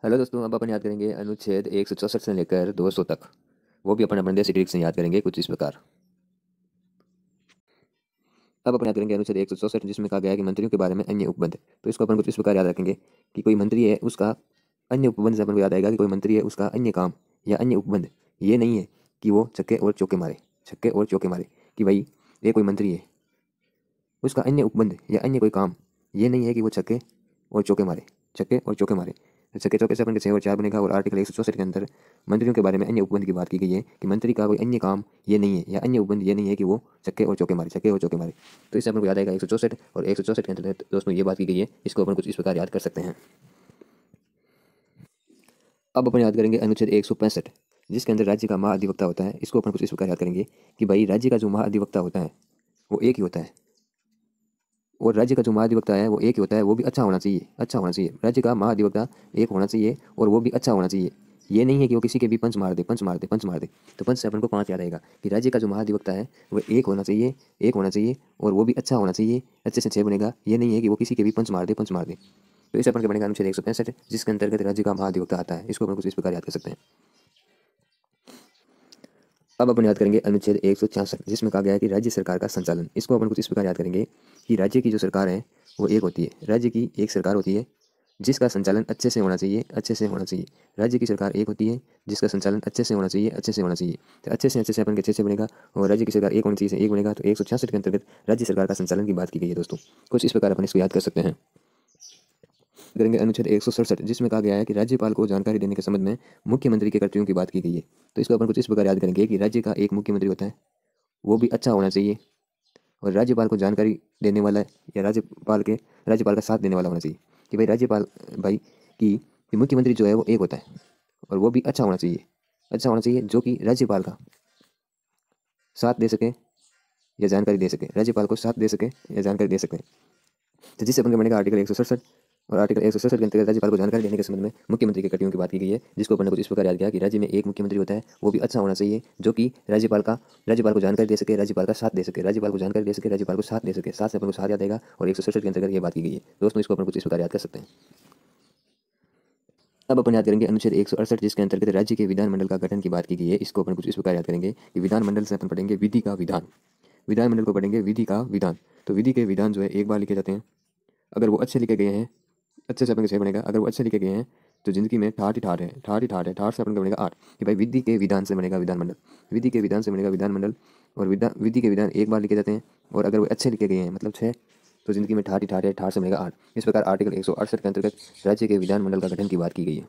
Hello दोस्तों, अब अपन याद करेंगे अनुच्छेद 164 से लेकर 200 तक। वो भी अपन अपने देसी ट्रिक से याद करेंगे कुछ इस प्रकार। अब अपन याद करेंगे अनुच्छेद 164 जिसमें कहा गया है कि मंत्रियों के बारे में अन्य उपबंध। तो इसको अपन कुछ इस प्रकार याद रखेंगे कि कोई मंत्री है उसका अन्य उपबंध से अपन को याद आएगा कि कोई मंत्री है उसका अन्य काम या अन्य उपबंध ये नहीं है कि वो छक्के और चौके मारे। छक्के और चौके मारे कि भाई ये कोई मंत्री है, उसका अन्य उपबंध या अन्य कोई काम ये नहीं है कि वो छक्के और चौके मारे। छक्के और चौके मारे, छक्के चौके से अपन के 6 और 4 बनेगा। और आर्टिकल 164 के अंदर मंत्रियों के बारे में अन्य उपबंध की बात की गई है कि मंत्री का कोई अन्य काम ये नहीं है या अन्य उपबंध ये नहीं है कि वो छक्के और चौके मारे। छक्के और चौके मारे, तो इससे अपन को याद आएगा 164। और 164 के अंतर्गत दोस्तों ये बात की गई है, इसको अपन कुछ इस प्रकार याद कर सकते हैं। अब अपन याद करेंगे अनुच्छेद 165 जिसके अंदर राज्य का महाधिवक्ता होता है। इसको अपन कुछ इस प्रकार याद करेंगे कि भाई राज्य का जो महाधिवक्ता होता है वो एक ही होता है, और राज्य का जो महाधिवक्ता है वो एक ही होता है, वो भी अच्छा होना चाहिए। अच्छा होना चाहिए, राज्य का महाधिवक्ता एक होना चाहिए और वो भी अच्छा होना चाहिए। ये नहीं है कि वो किसी के भी पंच मार दे, पंच मार दे, पंच मार दे। तो पंच से अपन को 5 याद आएगा कि राज्य का जो महाधिवक्ता है वो एक होना चाहिए, एक होना चाहिए और वो भी अच्छा होना चाहिए। अच्छे से 6 बनेगा। ये नहीं है कि वो किसी के भी पंच मार दे, पंच मार दे। तो इसे अपन के बनेगा अनुच्छेद 165 जिसके अंतर्गत राज्य का महाधिवक्ता आता है। इसको अपन कुछ इस प्रकार याद कर सकते हैं। अब अपन याद करेंगे अनुच्छेद 166 जिसमें कहा गया है कि राज्य सरकार का संचालन। इसको अपन कुछ इस प्रकार याद करेंगे कि राज्य की जो सरकार है वो एक होती है। राज्य की एक सरकार होती है जिसका संचालन अच्छे से होना चाहिए, अच्छे से होना चाहिए। राज्य की सरकार एक होती है जिसका संचालन अच्छे से होना चाहिए, अच्छे से होना चाहिए। तो अच्छे से अपन के अच्छे से बनेगा और राज्य की सरकार एक होनी चाहिए से एक बनेगा। तो 166 के अंतर्गत राज्य सरकार का संचालन की बात की गई है दोस्तों। कुछ इस प्रकार अपन इसको याद कर सकते हैं। करेंगे अनुच्छेद 167 जिसमें कहा गया है कि राज्यपाल को जानकारी देने के संबंध में मुख्यमंत्री के कर्तव्यों की बात की गई है। तो इसको अपन कुछ इस प्रकार याद करेंगे कि राज्य का एक मुख्यमंत्री होता है, वो भी अच्छा होना चाहिए और राज्यपाल को जानकारी देने वाला या राज्यपाल का साथ देने वाला होना चाहिए। कि भाई राज्यपाल भाई कि मुख्यमंत्री जो है वो एक होता है और वो भी अच्छा होना चाहिए। अच्छा होना चाहिए जो कि राज्यपाल का साथ दे सके या जानकारी दे सके, राज्यपाल को साथ दे सके या जानकारी दे सके। तो जिससे अपन का बनेगा आर्टिकल 167। और आर्टिकल 167 के अंतर्गत राज्यपाल को जानकारी देने के संबंध में मुख्यमंत्री के कर्तव्यों की बात की गई है, जिसको अपन ने कुछ इस प्रकार याद किया कि राज्य में एक मुख्यमंत्री होता है, वो भी अच्छा होना चाहिए जो कि राज्यपाल को जानकारी दे सके, राज्यपाल का साथ दे सके, राज्यपाल को जानकारी दे सके, राज्यपाल को साथ दे सके। साथ से अपन को साथ याद आएगा और 167 के अंतर्गत ये बात की गई है दोस्तों। इसको अपन कुछ इस प्रकार याद कर सकते हैं। अब अपन याद करेंगे अनुच्छेद 168 जिसके अंतर्गत राज्य के विधानमंडल का गठन की बात की गई है। इसको अपन कुछ इस प्रकार याद करेंगे कि विधानमंडल से अपन पढ़ेंगे विधि का विधान। विधानमंडल को पढ़ेंगे विधि का विधान। तो विधि के विधान जो है एक बार लिखे जाते हैं। अगर वो अच्छे लिखे गए हैं, अच्छे से अपन को 6 बनेगा। अगर वो अच्छे लिखे गए हैं तो जिंदगी में ठाठ ही ठाठ है, ठाठ ही ठाठ है। ठाठ से अपन को बनेगा 8 कि भाई विधि के विधान से बनेगा विधानमंडल। विधि के विधान से बनेगा विधानमंडल। और विधि के विधान एक बार लिखे जाते हैं और अगर वो अच्छे लिखे गए हैं मतलब 6, तो जिंदगी में ठाठ ही ठाठ है। ठाठ से बनेगा 8। इस प्रकार आर्टिकल 168 के अंतर्गत राज्य के विधानमंडल का गठन की बात की गई है।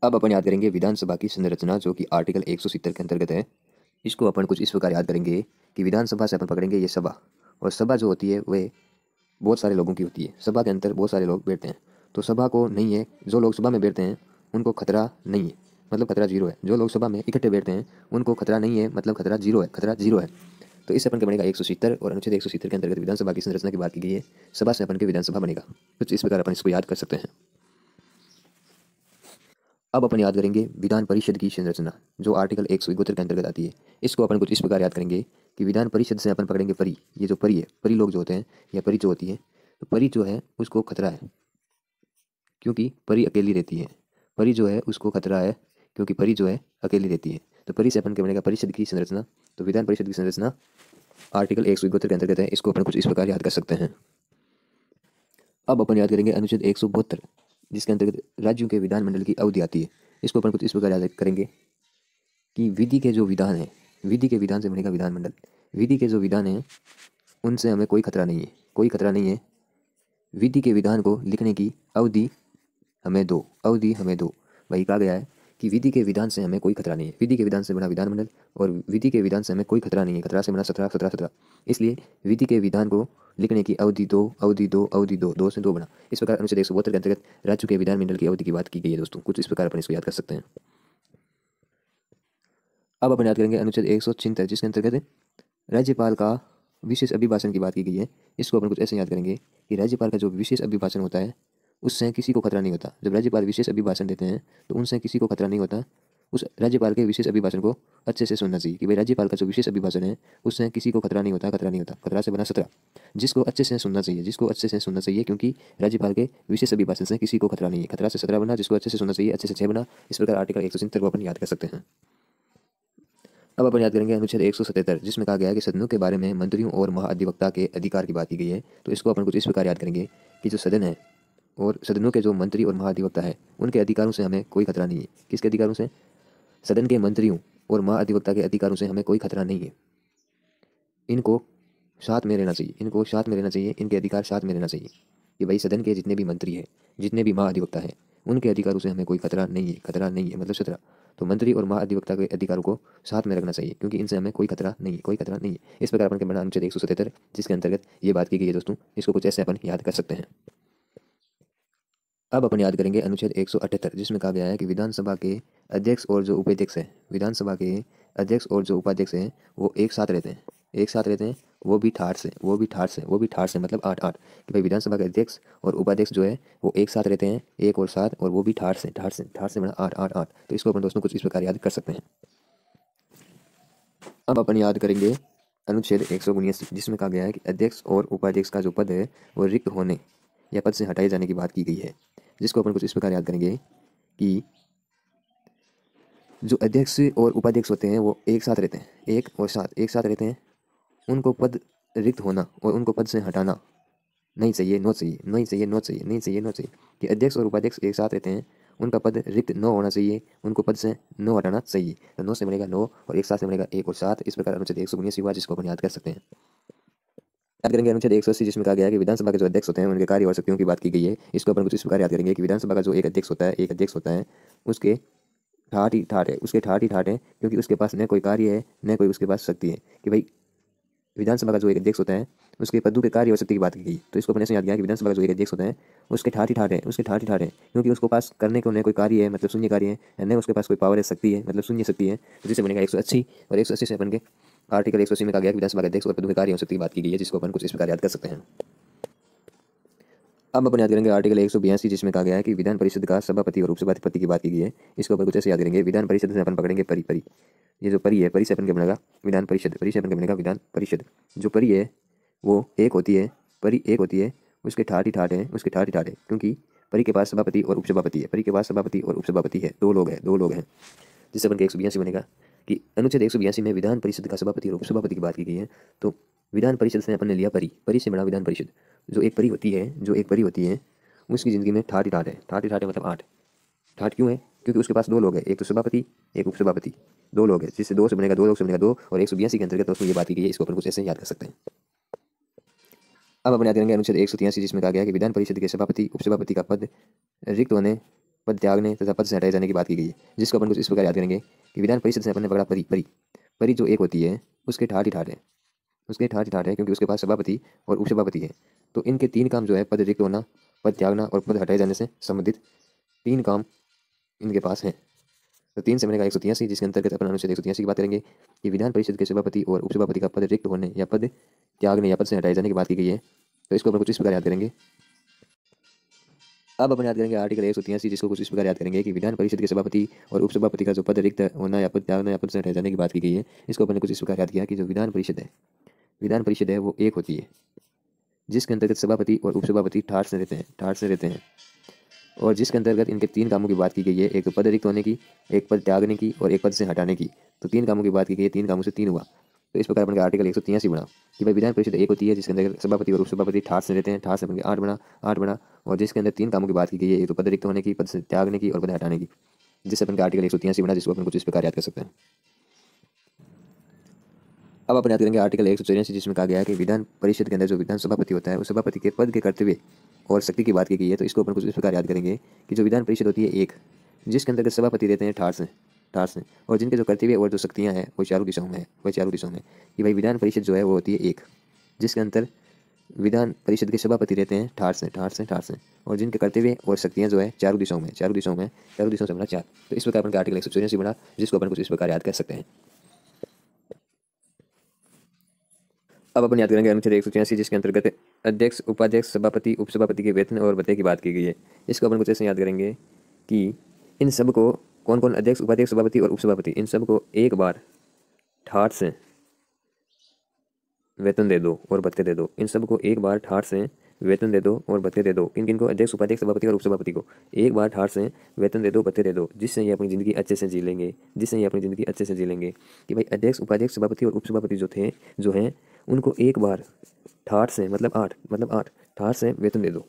अब अपन याद करेंगे विधानसभा की संरचना जो कि आर्टिकल 170 के अंतर्गत है। इसको अपन कुछ इस प्रकार याद करेंगे कि विधानसभा से अपन पकड़ेंगे ये सभा, और सभा जो होती है वह बहुत सारे लोगों की होती है। सभा के अंदर बहुत सारे लोग बैठते हैं। तो सभा को नहीं है, जो लोग सभा में बैठते हैं उनको खतरा नहीं है, मतलब खतरा जीरो है। जो लोग सभा में इकट्ठे बैठते हैं उनको खतरा नहीं है, मतलब खतरा जीरो है, खतरा जीरो है। तो इससे अपन के बनेगा 170। और अनुच्छेद 170 के अंतर्गत विधानसभा की संरचना की बात की गई है। सभा से अपन के विधानसभा बनेगा। कुछ इस प्रकार अपन इसको याद कर सकते हैं। अब अपन याद करेंगे विधान परिषद की संरचना जो आर्टिकल 171 के अंतर्गत आती है। इसको अपन कुछ इस प्रकार याद करेंगे कि विधान परिषद से अपन पकड़ेंगे परी। ये जो परी है, परी लोग जो होते हैं या परी जो होती है, तो परी जो है उसको खतरा है क्योंकि परी अकेली रहती है। परी जो है उसको खतरा है क्योंकि परी जो है अकेली रहती है। तो परी से अपन के बनेगा परिषद की संरचना। तो विधान परिषद की संरचना आर्टिकल 171 के अंतर्गत है। इसको अपन कुछ इस प्रकार याद कर सकते हैं। अब अपन याद करेंगे अनुच्छेद 172 जिसके अंतर्गत राज्यों के विधानमंडल की अवधि आती है। इसको अपन कुछ इस प्रकार याद करेंगे कि विधि के जो विधान है, विधि के विधान से बनेगा विधानमंडल। विधि के जो विधान है उनसे हमें कोई खतरा नहीं है, कोई खतरा नहीं है। विधि के विधान को लिखने की अवधि हमें दो, अवधि हमें दो। वही कहा गया है कि विधि के विधान से हमें कोई खतरा नहीं है। विधि के विधान से बना विधानमंडल और विधि के विधान से हमें कोई खतरा नहीं है। खतरा से बना 17 17 17। इसलिए विधि के विधान को लिखने की अवधि दो, अवधि दो, अवधि दो, 2 से 2 बना। इस प्रकार अनुच्छेद 172 के अंतर्गत राज्यों के विधानमंडल की अवधि की बात की गई है दोस्तों। कुछ इस प्रकार अपन इसको याद कर सकते हैं। अब अपन याद करेंगे अनुच्छेद 176 जिसके अंतर्गत राज्यपाल का विशेष अभिभाषण की बात की गई है। इसको अपन कुछ ऐसे याद करेंगे कि राज्यपाल का जो विशेष अभिभाषण होता है उससे किसी को खतरा नहीं होता। जब राज्यपाल विशेष अभिभाषण देते हैं तो उनसे किसी को खतरा नहीं होता। उस राज्यपाल के विशेष अभिभाषण को अच्छे से सुनना चाहिए कि भाई राज्यपाल का जो विशेष अभिभाषण है उससे किसी को खतरा नहीं होता, खतरा नहीं होता, खतरा से बना खतरा, जिसको अच्छे से सुनना चाहिए, जिसको अच्छे से सुनना चाहिए, क्योंकि राज्यपाल के विशेष अभिभाषण से किसी को खतरा नहीं है, खतरा से खतरा बना, जिसको अच्छे से सुनना चाहिए, अच्छे से छह बना। इस प्रकार आर्टिकल 170 को अपन याद कर सकते हैं। अब अपन याद करेंगे अनुच्छेद 177, जिसमें कहा गया है कि सदनों के बारे में मंत्रियों और महाधिवक्ता के अधिकार की बात की गई है। तो इसको अपन कुछ इस प्रकार याद करेंगे कि जो सदन है और सदनों के जो मंत्री और महाधिवक्ता है उनके अधिकारों से हमें कोई खतरा नहीं है। किसके अधिकारों से? सदन के मंत्रियों और महाधिवक्ता के अधिकारों से हमें कोई खतरा नहीं है। इनको साथ में रहना चाहिए, इनको साथ में रहना चाहिए, इनके अधिकार साथ में रहना चाहिए कि भाई सदन के जितने भी मंत्री हैं, जितने भी महाधिवक्ता हैं, उनके अधिकारों से हमें कोई खतरा नहीं है, खतरा नहीं है मतलब खतरा। तो मंत्री और महाधिवक्ता के अधिकारों को साथ में रखना चाहिए क्योंकि इनसे हमें कोई खतरा नहीं है, कोई खतरा नहीं है। इस प्रकार अपन के बना अनुच्छेद 177 जिसके अंतर्गत ये बात की गई है दोस्तों, इसको कुछ ऐसे अपन याद कर सकते हैं। अब अपन याद करेंगे अनुच्छेद 178, जिसमें कहा गया है कि विधानसभा के अध्यक्ष और जो उपाध्यक्ष हैं, विधानसभा के अध्यक्ष और जो उपाध्यक्ष हैं वो एक साथ रहते हैं, एक साथ रहते हैं, वो भी ठाठ से, वो भी ठाठ से, वो भी ठाठ से मतलब 8-8 कि भाई विधानसभा के अध्यक्ष और उपाध्यक्ष जो है वो एक साथ रहते हैं, एक और साथ, और वो भी ठाठ से, ठाठ से, ठाठ से बना 8-8-8। तो इसको अपन दोस्तों कुछ इस प्रकार याद कर सकते हैं। अब अपन याद करेंगे अनुच्छेद 179, जिसमें कहा गया है कि अध्यक्ष और उपाध्यक्ष का जो पद है वो रिक्त होने या पद से हटाए जाने की बात की गई है, जिसको अपन कुछ इस प्रकार याद करेंगे कि जो अध्यक्ष और उपाध्यक्ष होते हैं वो एक साथ रहते हैं, एक और साथ, एक साथ रहते हैं, उनको पद रिक्त होना और उनको पद से हटाना नहीं चाहिए, नो चाहिए, नहीं चाहिए, नो चाहिए, नहीं चाहिए, नो चाहिए कि अध्यक्ष और उपाध्यक्ष एक साथ रहते हैं, उनका पद रिक्त न होना चाहिए, उनको पद से नो हटाना चाहिए। तो नो से बनेगा नो और एक साथ से बनेगा एक और साथ। इस प्रकार अनुच्छेद 179 हुआ, जिसको अपन याद कर सकते हैं। याद करेंगे अनुच्छेद 180, जिसमें कहा गया है कि विधानसभा के जो अध्यक्ष होते हैं उनके कार्य और शक्तियों की बात की गई है। इसको अपन कुछ इस प्रकार याद करेंगे कि विधानसभा का जो एक अध्यक्ष होता है, एक अध्यक्ष होता है, उसके ठाठ ही ठाठ है, उसके ठाठ ही ठाठ है, क्योंकि उसके पास न कोई कार्य है न कोई उसके पास शक्ति है कि भाई विधानसभा का जो एक अध्यक्ष होता है उसके पदों के कार्य और शक्ति की बात की गई। तो इसको अपने से याद किया कि विधानसभा का जो एक अध्यक्ष होता है उसके ठाठ ही ठाठ है, उसके ठाठ ही ठाठ है, क्योंकि उसके पास करने को न कोई कार्य है मतलब शून्य कार्य है, न उसके पास कोई पावर है, शक्ति है मतलब शून्य शक्ति है। तो जिससे बनेगा 180, और 180 से अपन के आर्टिकल 180 में कहा गया कि विधानसभा के अध्यक्ष और पदों के कार्य और शक्ति की बात की गई है, जिसको अपन कुछ इस प्रकार याद कर सकते हैं। अब अपन याद करेंगे आर्टिकल 182, जिसमें कहा गया है कि विधान परिषद का सभापति और उपसभापति की बात की गई है। इसको अपन कुछ ऐसे याद करेंगे। विधान परिषद से अपन पकड़ेंगे परी, परी, ये जो परी है, परी से अपन क्या बनेगा विधान परिषद, परी से अपन क्या बनेगा विधान परिषद। जो परी है वो एक होती है, परी एक होती है, उसके ठाठ ही ठाठ है, उसके ठाठ ही ठाठ है, क्योंकि परी के पास सभापति और उपसभापति है, परी के पास सभापति और उपसभापति है, दो लोग हैं, दो लोग हैं। जिससे अपन के 182 बनेगा कि अनुच्छेद 182 में विधान परिषद का सभापति और उपसभापति की बात की गई है। तो विधान परिषद से अपन ने लिया परी, परी से बना विधान परिषद। जो एक परी होती है, जो एक परी होती है उसकी ज़िंदगी में ठाठ ही ठाठ है, ठाठ ही ठाठ है मतलब 8। ठाठ क्यों है? क्योंकि उसके पास दो लोग हैं, एक तो सभापति एक उपसभापति, दो लोग हैं, जिससे दो से बनेगा दो, लोग से बनेगा दो, और 182 के अंतर्गत दोस्तों ये बात की गई है। इसको अपन कुछ ऐसे याद कर सकते हैं। अब अपन याद करेंगे अनुच्छेद 183, जिसमें कहा गया है कि विधान परिषद के सभापति उपसभापति का पद रिक्त होने, पद त्यागने तथा पद से हटाए जाने की बात की गई है, जिसको अपन कुछ इस प्रकार याद करेंगे कि विधान परिषद से अपन ने पकड़ा परी, परी, परी जो एक होती है उसके ठाठ ही ठाठ है, उसके ठाठ ही ठाठ है, क्योंकि उसके पास सभापति और उपसभापति है। तो इनके 3 काम जो है पद रिक्त होना, पद त्यागना और पद हटाए जाने से संबंधित 3 काम इनके पास हैं। तो 3 से बनेगा 183, जिसके अंतर्गत अपन अनुच्छेद 183 की बात करेंगे कि विधान परिषद के सभापति और उपसभापति का पद रिक्त होने या पद त्यागने या पद से हटाए जाने की बात की गई है। तो इसको अपन कुछ इस प्रकार याद करेंगे। अब अपन याद करेंगे आर्टिकल 183, जिसको कुछ इस प्रकार याद करेंगे कि विधान परिषद के सभापति और उपसभापति का जो पद रिक्त होना या पद त्यागना या पद से हटाए जाने की बात की गई है। इसको अपन ने कुछ इस प्रकार याद किया कि जो विधान परिषद है, विधान परिषद है वो एक होती है, जिसके अंतर्गत सभापति और उपसभापति ठाठ से रहते हैं, ठाठ से रहते हैं, और जिसके अंतर्गत इनके 3 कामों की बात की गई है, एक तो पद रिक्त होने की, एक पद त्यागने की और एक पद से हटाने की। तो 3 कामों की बात की गई है, 3 कामों से 3 हुआ। तो इस प्रकार अपन का आर्टिकल 183 बना कि भाई विधान परिषद एक होती है, जिसके अंदर सभापति और उपसभापति ठाठ से रहते हैं, ठाठ से बन के 8 बना, 8 बना, और जिसके अंदर 3 कामों की बात की गई है, एक तो पद रिक्त होने की, पद से त्यागने की और पद हटाने की, जिससे अपन का आर्टिकल 183 बना, जिसको अपन कुछ इस प्रकार याद कर सकते हैं। अब अपन याद करेंगे आर्टिकल 184, जिसमें कहा गया है कि विधान परिषद के अंदर जो विधान सभापति होता है उस सभापति के पद के कर्तव्य और शक्ति की बात की गई है। तो इसको अपन कुछ इस प्रकार याद करेंगे कि जो विधान परिषद होती है एक, जिसके अंतर्गत सभापति रहते हैं ठाठ से, ठाठ से, और जिनके जो कर्तव्य और जो शक्तियाँ हैं वो चारों दिशाओं में है, वो चारों दिशाओं में कि भाई विधान परिषद जो है वो होती है एक, जिसके अंतर विधान परिषद के सभापति रहते हैं ठाठ से, ठाठ से, ठाठ से, और जिनके कर्तव्य और शक्तियाँ जो है चारों दिशाओं में, चारों दिशाओं में, चारों दिशाओं से बना 4। तो इस प्रकार अपन का आर्टिकल 184 बना, जिसको अपन कुछ इस प्रकार याद कर सकते हैं। अब अपन याद करेंगे अनुच्छेद 186, जिसके अंतर्गत अध्यक्ष, उपाध्यक्ष, सभापति, उपसभापति के वेतन और भत्ते की बात की गई है। इसको अपन कुछ ऐसे याद करेंगे कि इन सब को कौन कौन अध्यक्ष, उपाध्यक्ष, सभापति और उपसभापति, इन सबको एक बार ठाट से वेतन दे दो और भत्ते दे दो। इन सबको एक बार ठाट से वेतन दे दो और भत्ते दे दो। किन किन को? अध्यक्ष, उपाध्यक्ष, सभापति और उपसभापति को एक बार ठाट से वेतन दे दो, भत्ते दे दो, जिससे ये अपनी ज़िंदगी अच्छे से जी लेंगे, जिससे ये अपनी ज़िंदगी अच्छे से जी लेंगे। कि भाई अध्यक्ष, उपाध्यक्ष, सभापति और उपसभापति जो हैं उनको एक बार ठाट से मतलब आठ ठाट से वेतन दे दो,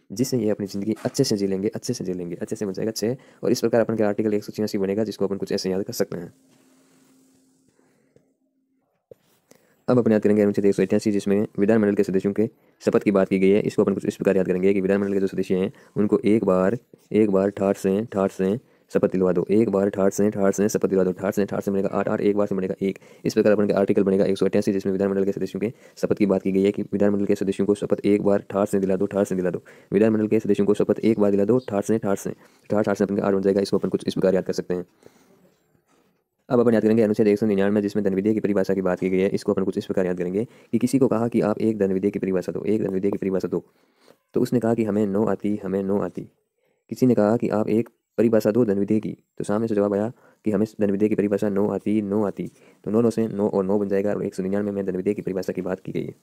जिससे ये अपनी ज़िंदगी अच्छे से जी लेंगे, अच्छे से जी लेंगे, अच्छे से बन जाएगा अच्छे। और इस प्रकार अपन का आर्टिकल 186 बनेगा, जिसको अपन कुछ ऐसे याद कर सकते हैं। अब अपन याद करेंगे अनुच्छेद 188, जिसमें विधानमंडल के सदस्यों के शपथ की बात की गई है। इसको अपन कुछ इस प्रकार याद करेंगे कि विधानमंडल के जो सदस्य हैं उनको एक बार ठाट से शपथ दिलवा दो, एक बार ठाट से शपथ दिलवा दो। ठाट से बनेगा 8, एक बार से बनेगा 1। इस प्रकार अपन का आर्टिकल बनेगा 188, जिसमें विधानमंडल के सदस्यों के शपथ की बात की गई है कि विधानमंडल के सदस्यों को शपथ एक बार ठाट से दिला दो, विधानमंडल के सदस्यों को शपथ एक बार दिला दो ठाट से अपन का 8 बन जाएगा। इसको अपन कुछ इस प्रकार याद कर सकते हैं। अब अपन याद करेंगे अनुच्छेद 199, जिसमें धन विधेय की परिभाषा की बात की गई है। इसको अपन कुछ इस प्रकार याद करेंगे कि किसी को कहा कि आप एक धन विधेय की परिभाषा दो, तो उसने कहा कि हमें नो आती। किसी ने कहा कि आप एक परिभाषा दो धन विधेय की, तो सामने से जवाब आया कि हमें धन विधेय की परिभाषा नो आती। तो नो से नो और नो बन जाएगा, और 199 में धन विधेय की परिभाषा की बात की गई है।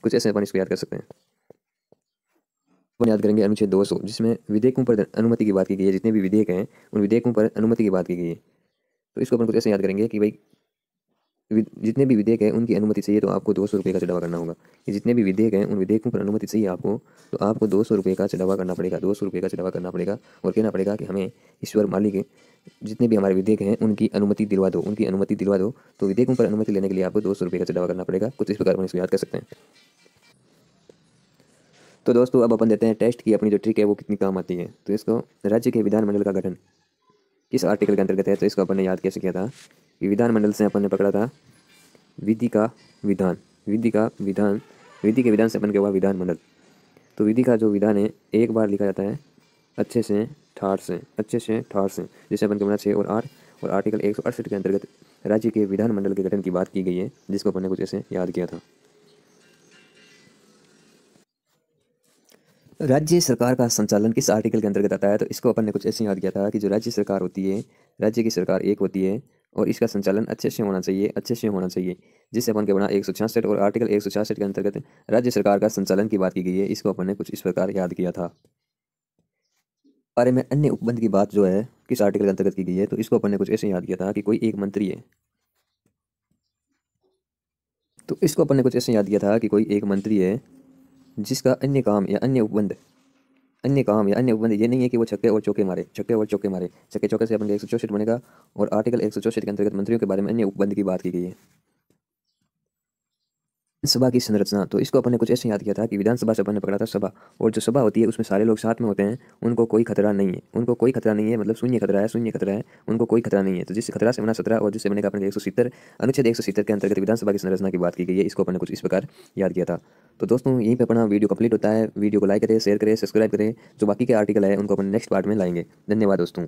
कुछ ऐसे अपन इसको याद कर सकते हैं। अपन याद करेंगे अनुच्छेद 200, जिसमें विधेयकों पर अनुमति की बात की गई है। जितने भी विधेयक हैं उन विधेयकों पर अनुमति की बात की गई है। तो इसको अपन कुछ ऐसे याद करेंगे कि भाई जितने भी विधेयक हैं उनकी अनुमति चाहिए तो आपको 200 रुपये का चढ़ावा करना होगा। कि जितने भी विधेयक हैं उन विधेयकों पर अनुमति चाहिए आपको, तो आपको 200 रुपये का चढ़ावा करना पड़ेगा, 200 रुपये का चढ़ावा करना पड़ेगा। और कहना पड़ेगा कि हमें ईश्वर मालिक जितने भी हमारे विधेयक हैं उनकी अनुमति दिलवा दो। तो विधेयकों पर अनुमति लेने के लिए आपको 200 रुपये का चढ़ावा करना पड़ेगा। कुछ इस प्रकार अपन इसको याद कर सकते हैं। तो दोस्तों अब अपन देते हैं टेस्ट की अपनी जो ट्रिक है वो कितनी काम आती है। तो इसको राज्य के विधानमंडल का गठन किस आर्टिकल के अंतर्गत है, तो इसको अपन ने याद कैसे किया था कि विधानमंडल से अपन ने पकड़ा था विधि के विधान से अपन के हुआ विधानमंडल। तो विधि का जो विधान है एक बार लिखा जाता है अच्छे से ठाट से, जिसे अपन के बना 6 और 8। और आर्टिकल 168 के अंतर्गत राज्य के विधानमंडल के गठन की बात की गई है, जिसको अपन ने कुछ ऐसे याद किया था। राज्य सरकार का संचालन किस आर्टिकल के अंतर्गत आता है, तो इसको अपन ने कुछ ऐसे याद किया था कि जो राज्य सरकार होती है, राज्य की सरकार एक होती है और इसका संचालन अच्छे से होना चाहिए, जिससे अपन के बना 166। और आर्टिकल 166 के अंतर्गत राज्य सरकार का संचालन की बात की गई है। इसको अपन ने कुछ इस प्रकार याद किया था। बारे में अन्य उपबंध की बात जो है किस आर्टिकल के अंतर्गत की गई है, तो इसको अपन ने कुछ ऐसे याद किया था कि कोई एक मंत्री है, तो इसको अपन ने कुछ ऐसे याद किया था कि कोई एक मंत्री है जिसका अन्य काम या अन्य उपबंध ये नहीं है कि वो छक्के और चौके मारे। छक्के चौके से अपन का 164 बनेगा। और आर्टिकल 164 के अंतर्गत मंत्रियों के बारे में अन्य उपबंध की बात की गई है। सभा की संरचना, तो इसको अपन ने कुछ ऐसे याद किया था कि विधानसभा से अपन ने पकड़ा था सभा, और जो सभा होती है उसमें सारे लोग साथ में होते हैं, उनको कोई खतरा नहीं है, मतलब शून्य खतरा है, उनको कोई खतरा नहीं है। तो जिस खतरा से बना 17 और जिससे बनेगा अपन 170, अनुच्छेद 170 के अंतर्गत विधानसभा की संरचना की बात की गई है। इसको अपन ने कुछ इस प्रकार याद किया था। तो दोस्तों यहीं पर अपना वीडियो कंप्लीट होता है। वीडियो को लाइक करें, शेयर करें, सब्सक्राइब करें। जो बाकी के आर्टिकल है उनको अपन नेक्स्ट पार्ट में लाएंगे। धन्यवाद दोस्तों।